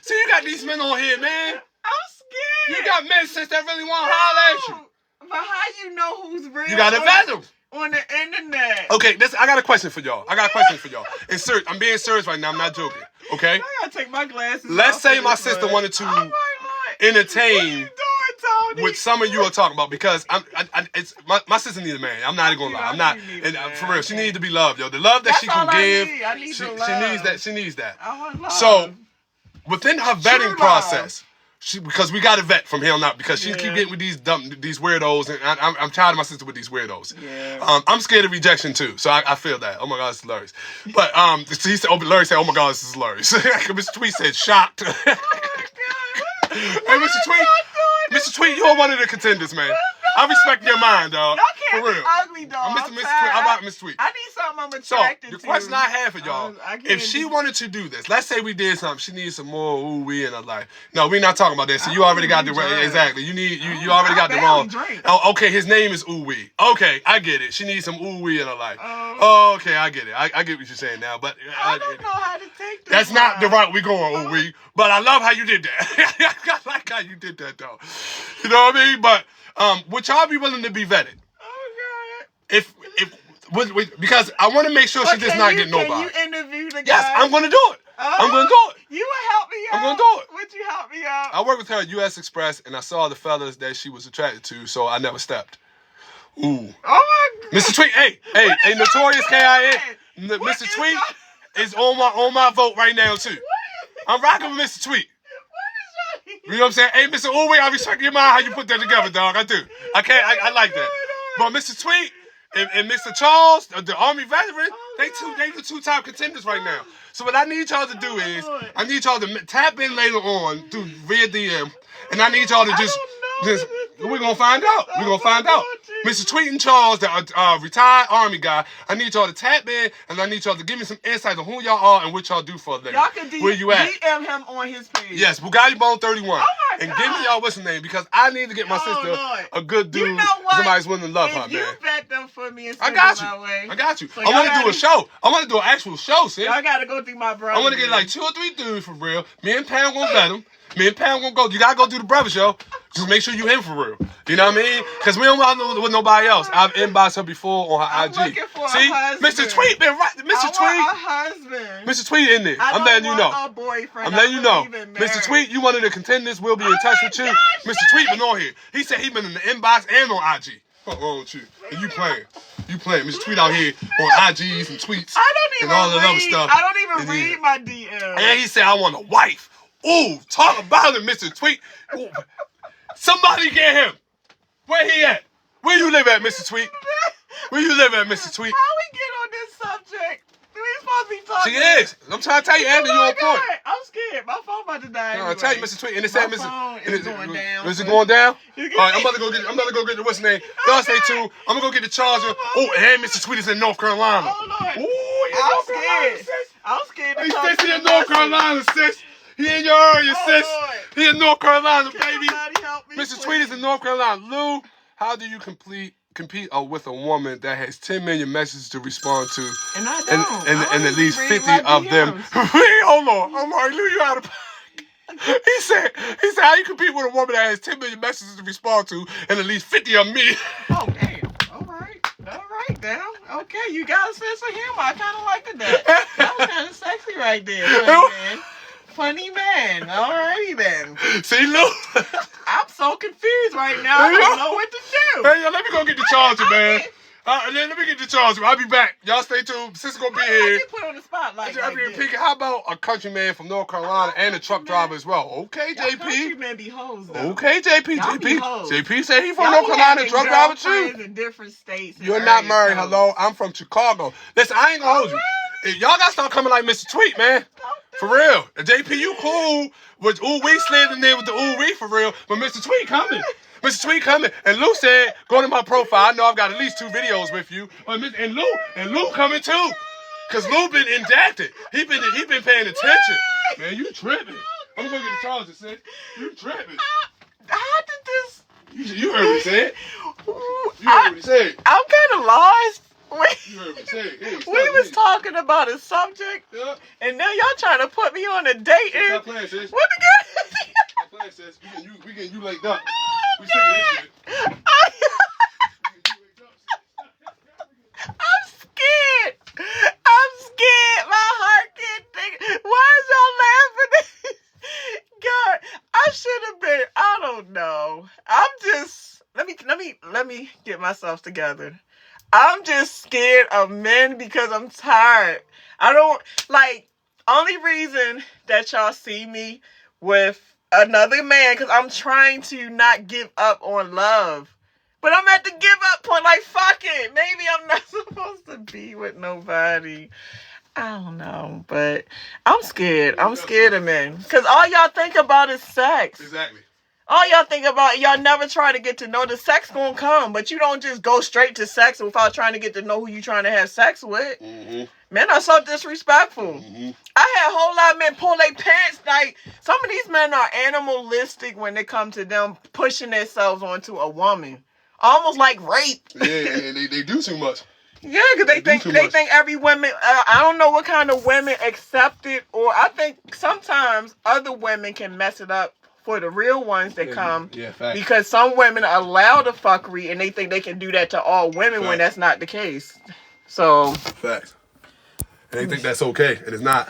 See, you got these men on here, man. I'm scared. You got men, sis, that really want to holler at you. But how you know who's real? You got to vet them. On the internet. Okay, I got a question for y'all. I'm being serious right now. I'm not joking. Okay? I gotta take my glasses off. Let's say my sister wanted to entertain Tony? what some of you are talking about because it's my sister needs a man. I'm not even gonna lie. I'm not. And for real, she needs to be loved, yo. The love that she can give. I need she love. needs that. She needs that. I want love. So within her vetting True process. Because we got to vet from here on out because she keep getting with these weirdos and I'm tired of my sister with these weirdos. Yeah. I'm scared of rejection too, so I feel that. Oh my God, this is hilarious. But he said, Larry said, oh my God, this is hilarious. Mr. Tweet said, shocked. Oh my God. Hey, Mr. Tweet, you are one of the contenders, man. I respect your mind, dog. Y'all can't For be ugly, ugly, dog. I'm Mr. Miss Tweet. I rock Miss Tweet. I need something I'm So, attracted the to. question I have for y'all, if she be... wanted to do this, let's say we did something, she needs some more ooh-wee in her life. No, we're not talking about that. So you already got the wrong. Exactly. You already got the wrong. Oh, okay, his name is ooh-wee. Okay, I get it. She needs some ooh-wee in her life. Oh, okay, I get it. I get what you're saying now. But I don't know how to take this. That's not the route we're going, ooh-wee. But I love how you did that. I like how you did that, though. You know what I mean? But would y'all be willing to be vetted? Oh, God. If because I want to make sure she does not get nobody. Can you interview the guy? Yes, I'm going to do it. I'm going to do it. You would help me out. I'm going to do it. Would you help me out? I worked with her at U.S. Express, and I saw the fellas that she was attracted to, so I never stepped. Ooh. Oh, my God. Mr. Tweet, hey, Notorious K.I.N. Mr. Tweet is on my vote right now, too. I'm rocking with Mr. Tweet. You know what I'm saying? Hey, Mr. Ooh, I respect your mind how you put that together, dog. I do. I like that. But Mr. Tweet and Mr. Charles, the Army veteran, they the two top contenders right now. So what I need y'all to do is, I need y'all to tap in later on via DM, and I need y'all to just we're gonna find out. We're gonna find out. Mr. Tweet and Charles, the retired Army guy, I need y'all to tap in, and I need y'all to give me some insight on who y'all are and what y'all do for a living. Y'all can where you at? DM him on his page. Yes, Bugatti Bone 31. Oh, my and God. give me y'all what's the name, because I need to get my sister a good dude. You know what? Somebody's willing to love if her, man. You vet them for me and I got you. I got you. So I want to do a show. I want to do an actual show, sis. Y'all got to go through my brother. I want to get like 2 or 3 dudes for real. Me and Pam gonna vet them. Me and Pam gonna go. You gotta go do the brother show. Just make sure you him for real. You know what I mean? Because we don't want to with nobody else. I've inboxed her before on her IG. Looking for See, a husband. Mr. Tweet been right. Mr. Tweet, a husband. Mr. Tweet in there. I'm letting you know. A boyfriend. I'm letting you know. Mr. Tweet, you one of the contenders. We'll be in touch with you. Gosh, Mr. Tweet been on here. He said he been in the inbox and on IG. What's wrong with you? And you playing. You playing. Mr. Tweet out here on IGs and tweets and all that other stuff. I don't even read my DM. And he said, I want a wife. Ooh, talk about it, Mr. Tweet. Ooh. Somebody get him. Where he at? Where you live at, Mr. Tweet? Where you live at, Mr. Tweet? How we get on this subject? We supposed to be talking. She is. I'm trying to tell you, Anthony, you're on point. I'm scared. My phone about to die. No, I tell you, Mr. Tweet, and it said, My phone is going down. Is it going down? All right, I'm about to go get the what's the name? Y'all stay tuned. I'm gonna go get the charger. Oh, and Mr. Tweet is in North Carolina. Oh Lord. Ooh, I'm scared. He's sis in North Carolina, sis. He in your area, sis. Lord. He in North Carolina, baby. Help me, Mr. Tweet is in North Carolina. Lou, how do you compete with a woman that has 10 million messages to respond to, and I don't, and at least 50 of them? Hold on, Lou, you out of. He said, how you compete with a woman that has 10 million messages to respond to, and at least 50 of me? Oh damn! All right, damn. Okay, you got a sense of humor. I kind of liked that. That was kind of sexy right there, funny man. All righty then. See, Lou. I'm so confused right now. I don't know what to do. Hey, let me go get the charger, man. Let me get the charger. I'll be back. Y'all stay tuned. Sis gonna be here. You put on the spotlight. How about a countryman from North Carolina and a truck driver as well? Okay, JP. Countrymen be hoes, though. Okay, JP said he from North Carolina, truck driver too. In different states. You're not married. Hello, I'm from Chicago. Listen, I ain't gonna hold you. Y'all gotta start coming like Mr. Tweet, man. For real. JP, you cool with ooh-wee slid in there with the ooh-wee for real, but Mr. Tweet coming. Mr. Tweet coming. And Lou said, go to my profile. I know I've got at least 2 videos with you. And Lou coming too. Cause Lou been indacted. He been paying attention. Man, you tripping. I'm gonna go get the charger, sis. You tripping. How did this? You heard what he said. You heard what he said. I'm kind of lost. You heard what he said. We was talking about a subject, and now y'all trying to put me on a date. Stop playing, sis. What the Stop playing, sis. We getting you laid up. We sick of this shit. I'm scared. My heart can't think. Why is y'all laughing? God, I should have been. I don't know. I'm just. Let me get myself together. I'm just scared of men because I'm tired. I don't only reason that y'all see me with another man because I'm trying to not give up on love. But I'm at the give up point, fuck it. Maybe I'm not supposed to be with nobody. I don't know, but I'm scared. I'm scared of men. Because all y'all think about is sex. Exactly. all y'all think about, y'all never try to get to know. The sex gonna come, but you don't just go straight to sex without trying to get to know who you trying to have sex with. Mm-hmm. Men are so disrespectful. Mm-hmm. I had a whole lot of men pull their pants. Like, some of these men are animalistic when it comes to them pushing themselves onto a woman. Almost like rape. Yeah, and they do too much. Yeah, because they think every woman. I don't know what kind of women accept it, or I think sometimes other women can mess it up for the real ones that come. Yeah, facts. Because some women allow the fuckery and they think they can do that to all women when that's not the case. So facts. And they think that's okay, and it's not.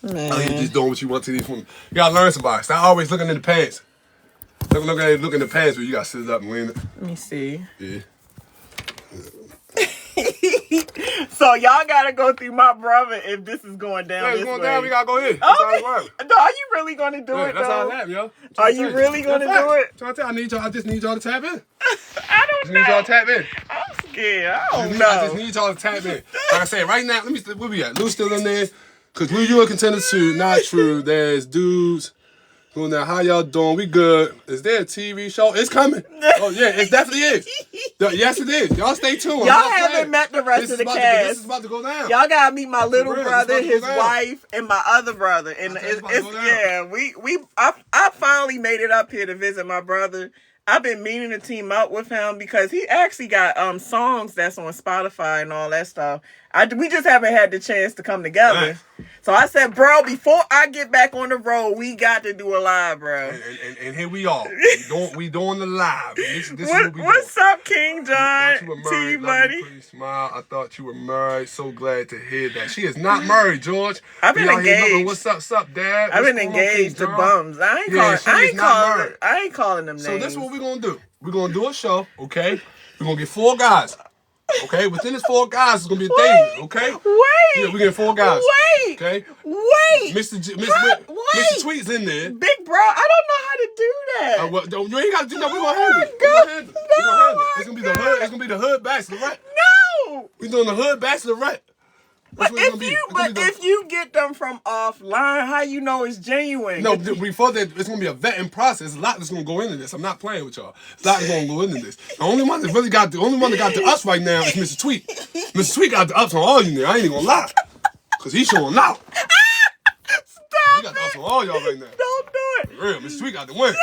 Man. Oh, you just doing what you want to these women. You gotta learn somebody. Stop always looking in the pants. Look in the pants where you gotta sit it up and lean it. Let me see. Yeah. So y'all gotta go through my brother if this is going down. Yeah, it's this going way. down. We gotta go here. That's how it works. No, are you really gonna do it? That's though? how it happens, yo. Are you really gonna do it? Trying to tell you, I just need y'all to tap in. I don't know. Need y'all to tap in. I'm scared. I don't I know. just need y'all to tap in. Like I said, right now, where we at? Lou's still in there. Cause you a contender too. Not true. There's dudes. Well, now, how y'all doing? We good. Is there a TV show? It's coming. Oh, yeah, it definitely is. Yes, it is. Y'all stay tuned. Y'all haven't met the rest of the cast. This is about to go down. Y'all gotta meet my little brother, his down. wife, and my other brother. And I finally made it up here to visit my brother. I've been meaning to team up with him because he actually got songs that's on Spotify and all that stuff. We just haven't had the chance to come together. Right. So I said, bro, before I get back on the road, we got to do a live, bro. And here we are. We doing the live. This is what we what's up, King John? To you, buddy. Pretty smile. I thought you were married. So glad to hear that. She is not married, George. I've been engaged. What's up, Dad? I've been engaged to bums. I ain't calling them names. So this is what we're gonna do. We're gonna do a show, okay? We're gonna get 4 guys. Okay, within this 4 guys, it's gonna be a thing. Okay. Wait. Yeah, we get 4 guys. Wait. Okay. Wait. Mr. Tweet's in there. Big bro, I don't know how to do that. Well, you ain't gotta do that. We're gonna handle it. We're gonna handle it. It's gonna be the hood. It's gonna be the Hood Bachelor, right? No. We're doing the Hood Bachelor, right? But if you get them from offline, how you know it's genuine? No, before that, it's gonna be a vetting process. A lot that's gonna go into this. I'm not playing with y'all. A lot is gonna go into this. The only one that got the ups right now is Mr. Tweet. Mr. Tweet got the ups on all you there. I ain't even gonna lie, cause he's showing out. Stop He got the ups on all y'all right now. Don't do it. For real, Mr. Tweet got the win.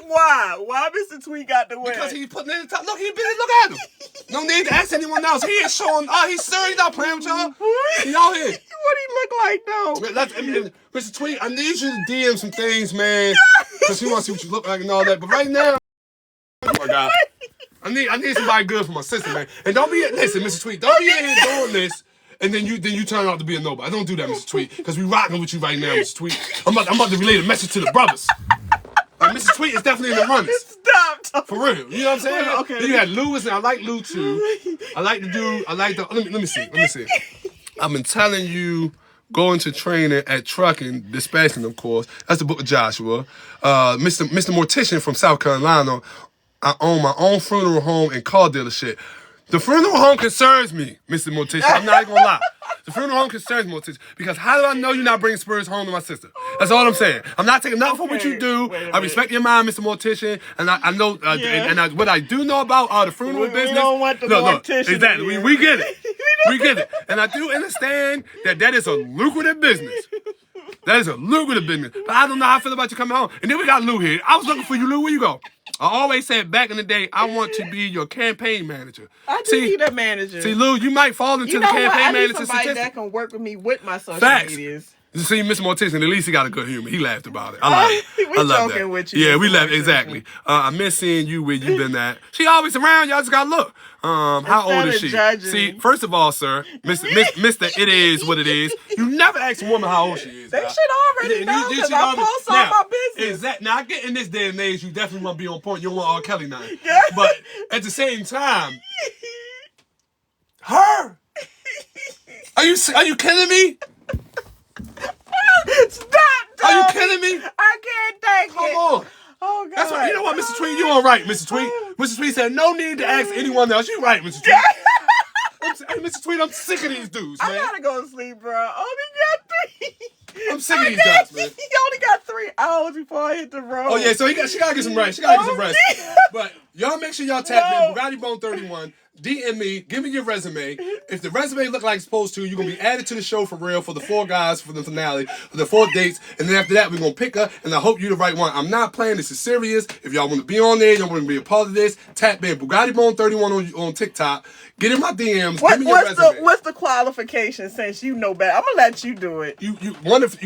Why? Why Mr. Tweet got the win? Because he's putting in the top. Look, he busy. Look at him. No need to ask anyone else. He is showing. He's serious. He's not playing with y'all. He out here. What he look like though? Mr. Tweet, I need you to DM some things, man, because he wants to see what you look like and all that. But right now, oh my God, I need somebody good for my sister, man. And don't be listen, Mr. Tweet, don't be in here doing this. And then you turn out to be a nobody. Don't do that, Mr. Tweet, because we rocking with you right now, Mr. Tweet. I'm about to relay a message to the brothers. Like, Mr. Tweet is definitely in the runners. Stop. For real. You know what I'm saying? Okay. Then you had Lewis, and I like Lou too. Let me see. I've been telling you, going to training at Trucking, Dispatching, of course. That's the book of Joshua. Mr. Mortician from South Carolina. I own my own funeral home and car dealership. The funeral home concerns me, Mr. Mortician. I'm not even gonna lie. The funeral home concerns me, Mortician. Because how do I know you're not bringing spirits home to my sister? That's all I'm saying. I'm not taking nothing from what you do. I respect your mind, Mr. Mortician. And I know, what I do know about the funeral business. We don't want the mortician. Exactly. We get it. We get it. And I do understand that is a lucrative business. That is a lucrative business. But I don't know how I feel about you coming home. And then we got Lou here. I was looking for you, Lou. Where you go? I always said back in the day, I want to be your campaign manager. I do need a manager. See, Lou, you might fall into the campaign manager situation. Somebody that can work with me with my social medias. You see, Mr. Mortician, at least he got a good humor. He laughed about it. I love it. We joking with you. Yeah, we laughed. Exactly. I miss seeing you where you been at. She always around. Y'all just gotta look. How old is she? See, first of all, sir, Mr. It is what it is. You never ask a woman how old she is. They should already know because I post all my business. Exactly. Now, I get in this day and age, you definitely want to be on point. You don't want R. Kelly now. But at the same time, her. Are you kidding me? Stop! Are you kidding me? I can't take it. Come on. Oh, God. That's right. You know what, Mr. Tweet? You all right, Mr. Tweet. Mr. Tweet said, no need to ask anyone else. You right, Mr. Tweet. Hey, Mr. Tweet, I'm sick of these dudes, man. I gotta go to sleep, bro. Only got 3. I'm sick of these dots, man. He only got 3 hours before I hit the road. Oh yeah, so she gotta get some rest. She gotta get some rest. But y'all make sure y'all tap in Bugatti Bone 31. DM me, give me your resume. If the resume look like it's supposed to, you're gonna be added to the show for real for the 4 guys for the finale, for the 4 dates, and then after that we're gonna pick her, and I hope you're the right one. I'm not playing. This is serious. If y'all want to be on there, y'all want to be a part of this, tap in Bugatti Bone 31 on TikTok. Get in my DMs. Give me your resume. What's the qualification? Since you know better, I'm gonna let you do it. You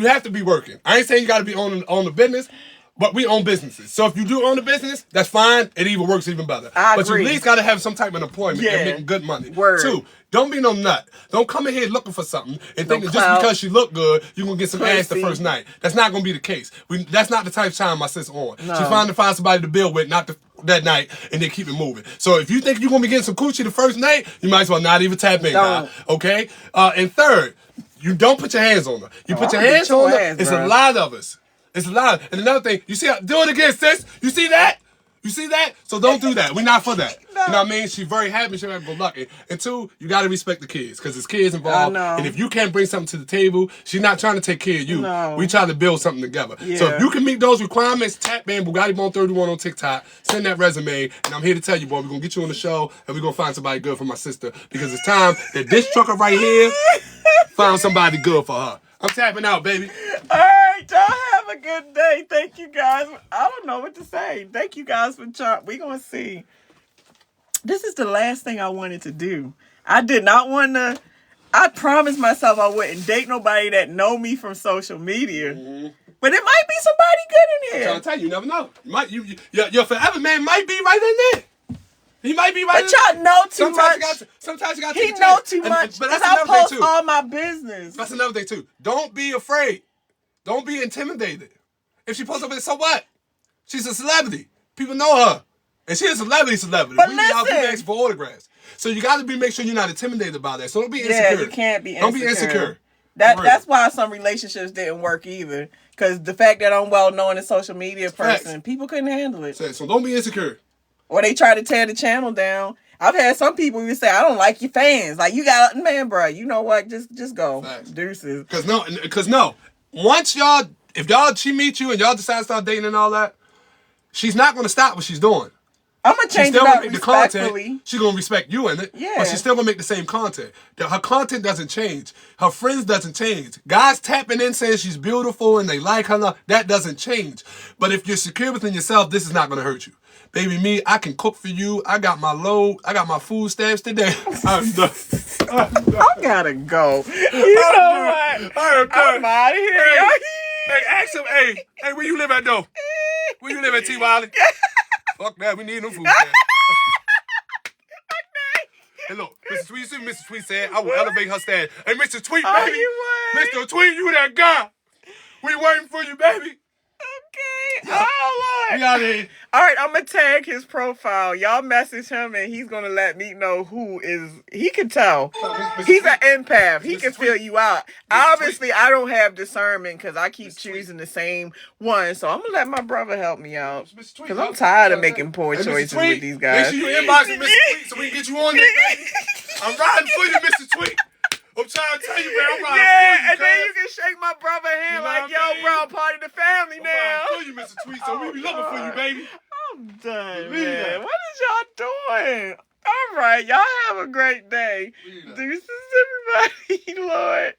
have to be working. I ain't saying you got to be on the business. But we own businesses. So if you do own a business, that's fine. It even works even better. But you at least got to have some type of employment and making good money. Word. 2, don't be no nut. Don't come in here looking for something and think that just because she look good, you're going to get some ass the first night. That's not going to be the case. That's not the type of time my sis on. No. She's trying to find somebody to build with, not that night, and then keep it moving. So if you think you're going to be getting some coochie the first night, you might as well not even tap in, guy. Okay? And 3rd, you don't put your hands on her. You put your hands on her, it's a lot of us. It's a lot. And another thing, you see, do it again, sis. You see that? You see that? So don't do that. We're not for that. No. You know what I mean? She's very happy. She's very lucky. And 2, you got to respect the kids because there's kids involved. And if you can't bring something to the table, she's not trying to take care of you. No. We try to build something together. Yeah. So if you can meet those requirements, tap in Bugatti Bone 31 on TikTok. Send that resume. And I'm here to tell you, boy, we're going to get you on the show and we're going to find somebody good for my sister because it's time that this trucker right here found somebody good for her. I'm tapping out, baby. All right, y'all have a good day. Thank you guys. I don't know what to say. Thank you guys for we gonna see. This is the last thing I wanted to do. I did not want to. I promised myself I wouldn't date nobody that know me from social media. Mm-hmm. But it might be somebody good in here. I'm trying to tell you, you never know. Your forever man might be right in there. He might be right. But y'all know too much. Sometimes you got to take a chance. He know too much. But that's another thing too. All my business. That's another thing too. Don't be afraid. Don't be intimidated. If she posts up, so what? She's a celebrity. People know her, and she's a celebrity. But we ask for autographs. So you got to make sure you're not intimidated by that. So don't be insecure. Yeah, you can't be insecure. Don't be insecure. That's why some relationships didn't work either. Because the fact that I'm well known as social media person, people couldn't handle it. So don't be insecure. Or they try to tear the channel down. I've had some people even say, I don't like your fans. Like, you got, man, bro, you know what? Just go. Facts. Deuces. Because once she meets you and y'all decide to start dating and all that, she's not going to stop what she's doing. I'm going to change it up respectfully. She's going to respect you in it. Yeah. But she's still going to make the same content. Her content doesn't change. Her friends doesn't change. Guys tapping in saying she's beautiful and they like her. That doesn't change. But if you're secure within yourself, this is not going to hurt you. Baby, me, I can cook for you. I got my load. I got my food stamps today. I'm done. I gotta go. You know what? I'm out of here. Hey, ask him. Hey, where you live at though? Where you live at, T. Wiley? Fuck that. We need no food stamps. Hey, look, Mr. Tweet, see what Mr. Tweet said? I will elevate her stand. Hey, Mr. Tweet, baby. Mr. Tweet, you that guy. We waiting for you, baby. Okay. Oh, Lord. We out of here. All right, I'm going to tag his profile. Y'all message him, and he's going to let me know who is... He can tell. He's an empath. He can feel you out. Obviously, I don't have discernment because I keep choosing the same one. So I'm going to let my brother help me out. Because I'm tired of making poor choices with these guys. Make sure you inbox Mr. Tweet so we can get you on there, baby. I'm riding for you, Mr. Tweet. I'm trying to tell you, man. I'm riding for you, and then you can shake my brother's hand like, yo, bro, I'm part of the family now. I'm riding for you, Mr. Tweet, so we be looking for you, baby. I'm done, man. What is y'all doing? All right, y'all have a great day. Deuces, everybody, Lord.